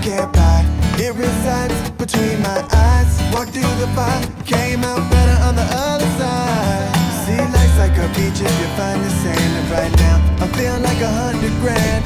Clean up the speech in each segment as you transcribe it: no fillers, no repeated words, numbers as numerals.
can't buy. It resides between my eyes. Walked through the fire, came out better on the other side. See, life's like a beach if you find the sand. And right now, I feel like 100 grand.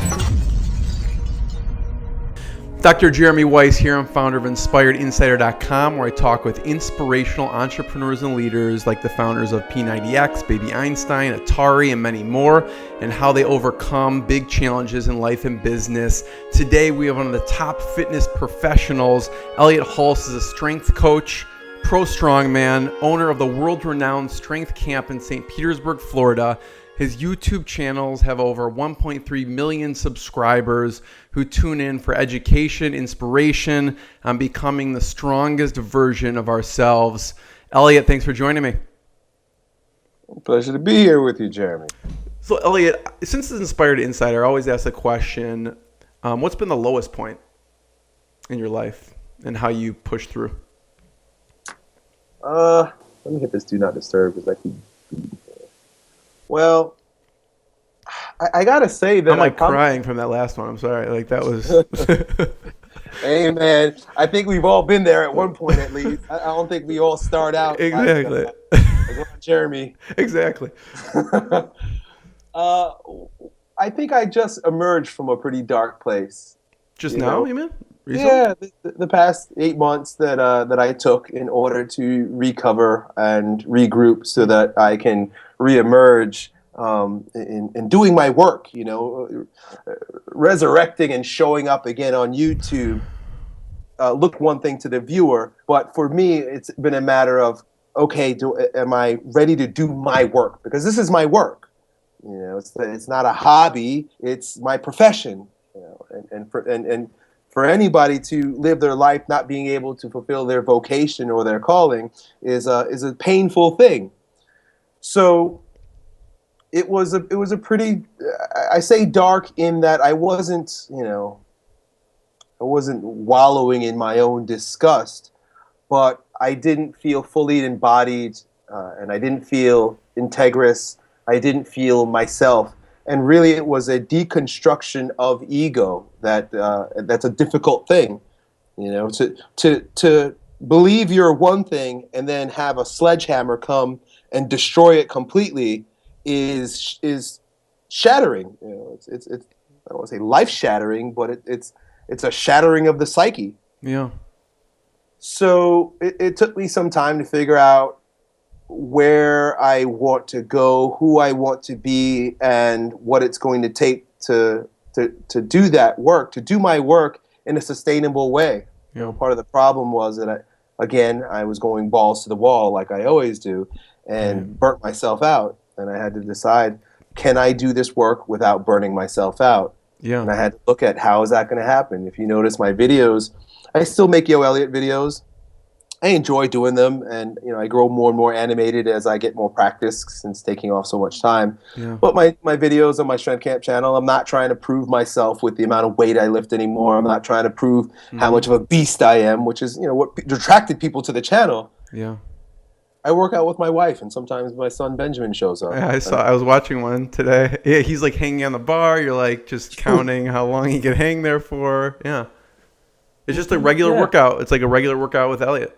Dr. Jeremy Weiss here. I'm founder of InspiredInsider.com, where I talk with inspirational entrepreneurs and leaders like the founders of P90X, Baby Einstein, Atari, and many more, and how they overcome big challenges in life and business. Today, we have one of the top fitness professionals. Elliott Hulse is a strength coach, pro strongman, owner of the world-renowned strength camp in St. Petersburg, Florida. His YouTube channels have over 1.3 million subscribers who tune in for education, inspiration, on becoming the strongest version of ourselves. Elliott, thanks for joining me. Pleasure to be here with you, Jeremy. So, Elliott, since it's Inspired Insider, I always ask the question, what's been the lowest point in your life and how you push through? Let me hit this do not disturb because I keep... Well, I gotta say that I'm crying from that last one. I'm sorry. Like that was. Hey man, I think we've all been there at one point at least. I don't think we all start out exactly. Like Jeremy. Exactly. I think I just emerged from a pretty dark place. Just now, you mean? Recently? Yeah, the past 8 months that I took in order to recover and regroup so that I can reemerge in doing my work, resurrecting and showing up again on YouTube. Look one thing to the viewer, but for me, it's been a matter of, okay, am I ready to do my work? Because this is my work. It's not a hobby; it's my profession. And for anybody to live their life not being able to fulfill their vocation or their calling is a painful thing. So it was a pretty, I say dark in that I wasn't wallowing in my own disgust, but I didn't feel fully embodied, and I didn't feel integrous. I didn't feel myself. And really, it was a deconstruction of ego that's a difficult thing, to believe you're one thing and then have a sledgehammer come and destroy it completely is shattering. It's I don't want to say life shattering, but it's a shattering of the psyche. Yeah. So it took me some time to figure out where I want to go, who I want to be, and what it's going to take to do that work, to do my work in a sustainable way. Yeah. Part of the problem was that I was going balls to the wall like I always do, and burnt myself out. And I had to decide, can I do this work without burning myself out? Yeah. And I had to look at how is that going to happen. If you notice my videos, I still make Yo Elliott videos. I enjoy doing them, and I grow more and more animated as I get more practice since taking off so much time. Yeah. But my videos on my Strength Camp channel, I'm not trying to prove myself with the amount of weight I lift anymore. I'm not trying to prove how much of a beast I am, which is what attracted people to the channel. Yeah. I work out with my wife, and sometimes my son Benjamin shows up. Yeah, I was watching one today. Yeah, he's like hanging on the bar. You're like just counting how long he can hang there for. Yeah. It's just a regular workout. It's like a regular workout with Elliott.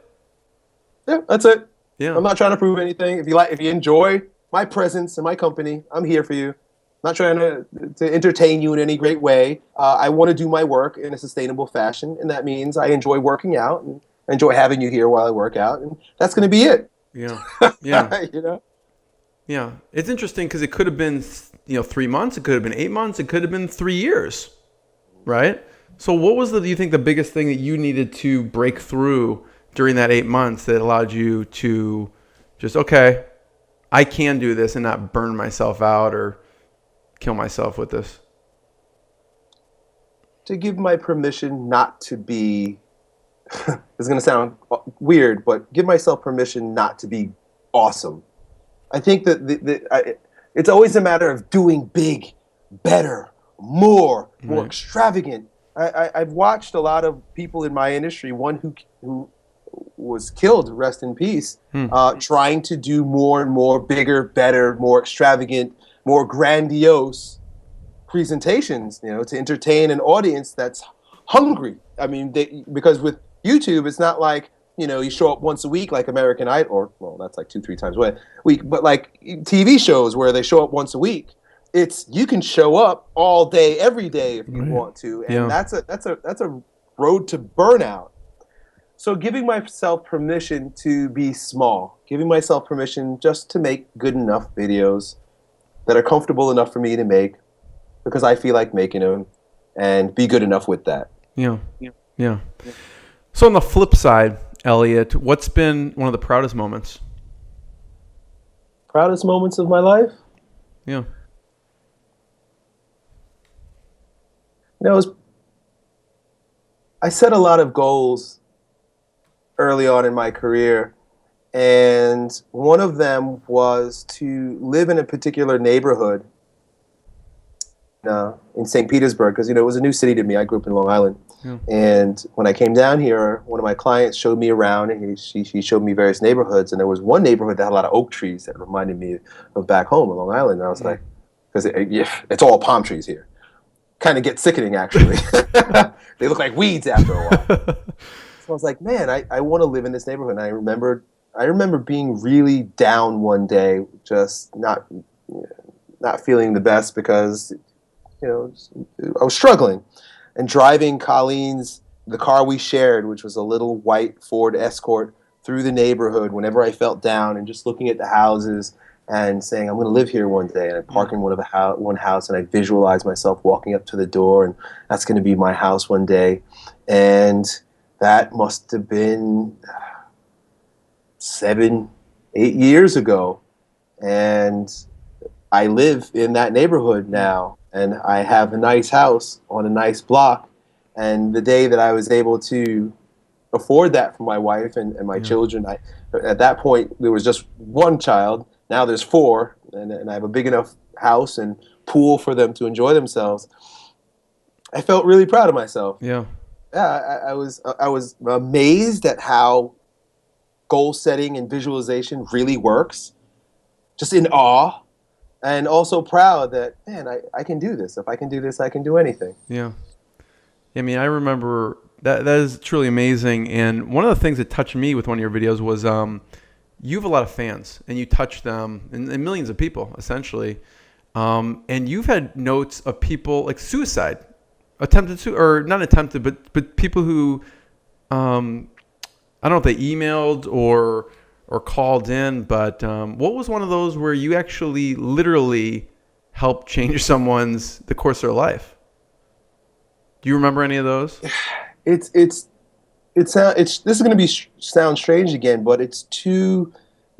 Yeah, that's it. Yeah. I'm not trying to prove anything. If you enjoy my presence and my company, I'm here for you. I'm not trying to entertain you in any great way. I want to do my work in a sustainable fashion, and that means I enjoy working out and enjoy having you here while I work out, and that's going to be it. Yeah. Yeah. Yeah. It's interesting because it could have been 3 months, it could have been 8 months, it could have been 3 years, right? So what was do you think the biggest thing that you needed to break through during that 8 months that allowed you to just, okay, I can do this and not burn myself out or kill myself with this? To give my permission not to be, it's going to sound weird, but give myself permission not to be awesome. I think that it's always a matter of doing big, better, more extravagant. I've watched a lot of people in my industry, one who was killed, rest in peace, trying to do more and more bigger, better, more extravagant, more grandiose presentations, to entertain an audience that's hungry. I mean, because with YouTube, it's not like, you show up once a week like American Idol, or, well, that's like 2-3 times a week, but like TV shows where they show up once a week, you can show up all day, every day if you want to, and that's a road to burnout. So giving myself permission to be small, giving myself permission just to make good enough videos that are comfortable enough for me to make because I feel like making them, and be good enough with that. Yeah. So on the flip side, Elliott, what's been one of the proudest moments? Proudest moments of my life? Yeah. I set a lot of goals early on in my career, and one of them was to live in a particular neighborhood in St. Petersburg, because it was a new city to me. I grew up in Long Island, and when I came down here, one of my clients showed me around, and she showed me various neighborhoods, and there was one neighborhood that had a lot of oak trees that reminded me of back home in Long Island, and I was like, because it's all palm trees here. Kind of get sickening, actually. They look like weeds after a while. So I was like, man, I want to live in this neighborhood. And I remember being really down one day, just not feeling the best because I was struggling, and driving the car we shared, which was a little white Ford Escort, through the neighborhood whenever I felt down, and just looking at the houses and saying, I'm going to live here one day. And I park in one house, and I visualize myself walking up to the door, and that's going to be my house one day. And that must have been 7-8 years ago. And I live in that neighborhood now, and I have a nice house on a nice block. And the day that I was able to afford that for my wife and my children, at that point, there was just one child. Now there's 4, and I have a big enough house and pool for them to enjoy themselves. I felt really proud of myself. Yeah. Yeah, I was amazed at how goal setting and visualization really works. Just in awe, and also proud that, man, I can do this. If I can do this, I can do anything. Yeah. I mean, I remember that is truly amazing. And one of the things that touched me with one of your videos was you have a lot of fans, and you touch them, and millions of people, essentially. And you've had notes of people like suicide, not attempted, but people who, I don't know if they emailed or called in, but what was one of those where you actually literally helped change the course of their life? Do you remember any of those? This is going to sound strange again, but it's too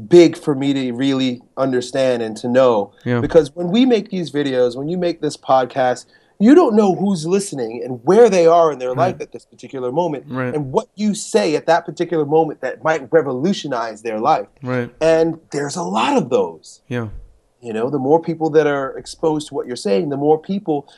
big for me to really understand and to know. Yeah. Because when we make these videos, when you make this podcast, you don't know who's listening and where they are in their life at this particular moment, and what you say at that particular moment that might revolutionize their life. Right. And there's a lot of those. Yeah. The more people that are exposed to what you're saying, the more people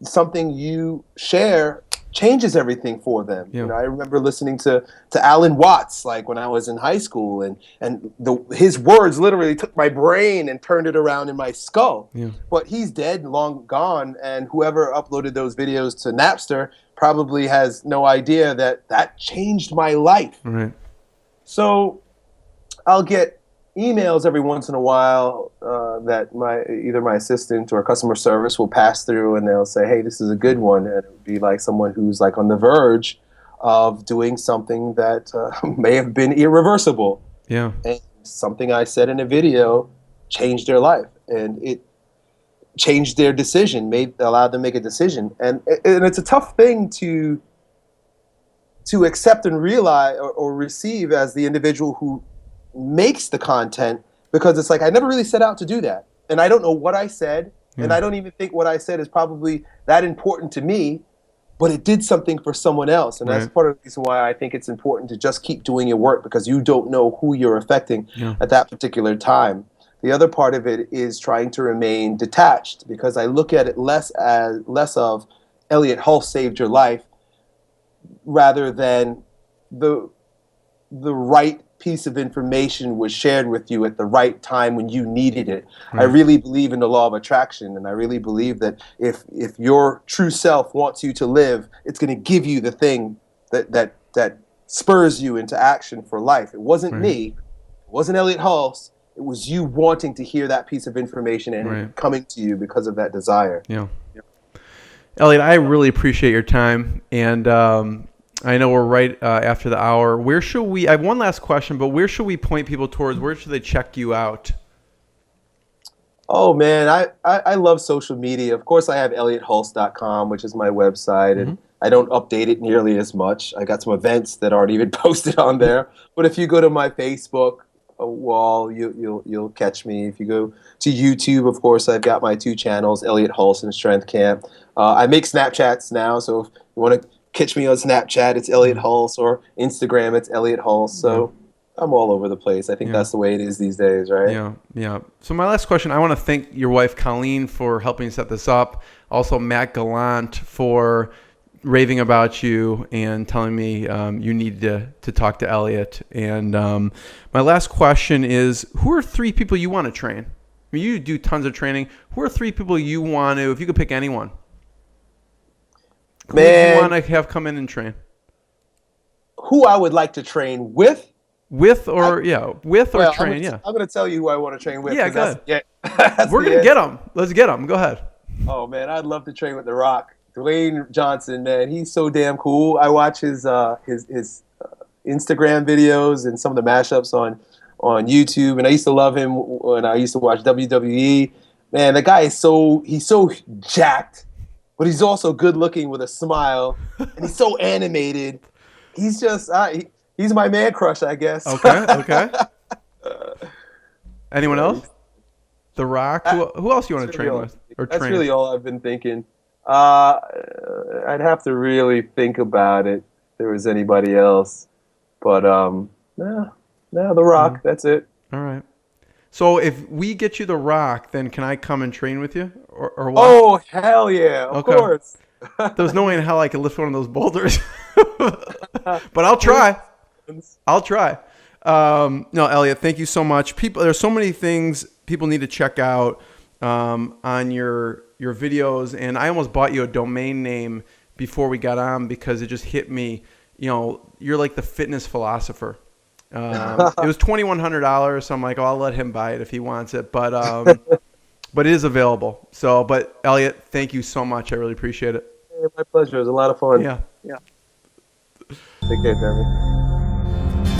something you share changes everything for them. Yeah. I remember listening to Alan Watts, like when I was in high school, and his words literally took my brain and turned it around in my skull. Yeah. But he's dead, long gone, and whoever uploaded those videos to Napster probably has no idea that changed my life. Right. So I'll get emails every once in a while that either my assistant or customer service will pass through, and they'll say, hey, this is a good one. And it would be like someone who's like on the verge of doing something that may have been irreversible. Yeah. And something I said in a video changed their life, and it changed their decision, allowed them to make a decision. And it's a tough thing to accept and realize or receive as the individual who makes the content, because it's like I never really set out to do that, and I don't know what I said, and I don't even think what I said is probably that important to me, but it did something for someone else, and that's part of the reason why I think it's important to just keep doing your work, because you don't know who you're affecting at that particular time. The other part of it is trying to remain detached, because I look at it less of Elliott Hulse saved your life rather than the right piece of information was shared with you at the right time when you needed it. Right. I really believe in the law of attraction, and I really believe that if your true self wants you to live, it's going to give you the thing that spurs you into action for life. It wasn't me, it wasn't Elliott Hulse. It was you wanting to hear that piece of information and it coming to you because of that desire. Yeah. Elliott, I really appreciate your time, and I know we're right after the hour. Where should we? I have one last question, but where should we point people towards? Where should they check you out? Oh man, I love social media. Of course, I have ElliottHulse.com, which is my website, and I don't update it nearly as much. I got some events that aren't even posted on there. But if you go to my Facebook wall, you'll catch me. If you go to YouTube, of course, I've got my 2 channels, Elliott Hulse and Strength Camp. I make Snapchats now, so if you want to catch me on Snapchat, it's Elliott Hulse, or Instagram, it's Elliott Hulse. So I'm all over the place. I think that's the way it is these days, right? Yeah. So my last question, I want to thank your wife, Colleen, for helping set this up. Also, Matt Gallant for raving about you and telling me you need to talk to Elliott. And my last question is, who are 3 people you want to train? I mean, you do tons of training. Who are 3 people you want to, if you could pick anyone? Who would you want to have come in and train? Who I would like to train with? With or train, I'm going to tell you who I want to train with. Yeah, go ahead. We're going to get them. Let's get them. Go ahead. Oh, man, I'd love to train with The Rock. Dwayne Johnson, man, he's so damn cool. I watch his Instagram videos and some of the mashups on YouTube, and I used to love him when I used to watch WWE. Man, the guy is so jacked, but he's also good looking with a smile, and he's so animated. He's just he's my man crush, I guess. Okay. Anyone else? The Rock. Who else you want to train with? That's really all I've been thinking. I'd have to really think about it if there was anybody else, but The Rock. That's it. All right. So if we get you The Rock, then can I come and train with you, or what? Oh hell yeah! Of course. There's no way in hell I can lift one of those boulders, but I'll try. No, Elliott, thank you so much. There's so many things people need to check out on your videos, and I almost bought you a domain name before we got on because it just hit me. You know, you're like the fitness philosopher. It was $2,100, so I'm like, oh, I'll let him buy it if he wants it, but it is available. So, but Elliott, thank you so much. I really appreciate it. Yeah, my pleasure. It was a lot of fun. Yeah. Take care, Jeremy.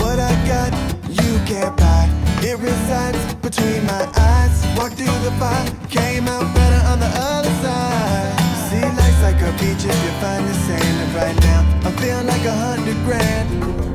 What I got, you can't buy. It resides between my eyes. Walked through the fire, came out better on the other side. See, life's like a beach if you find the sand. And right now, I feel like 100 grand.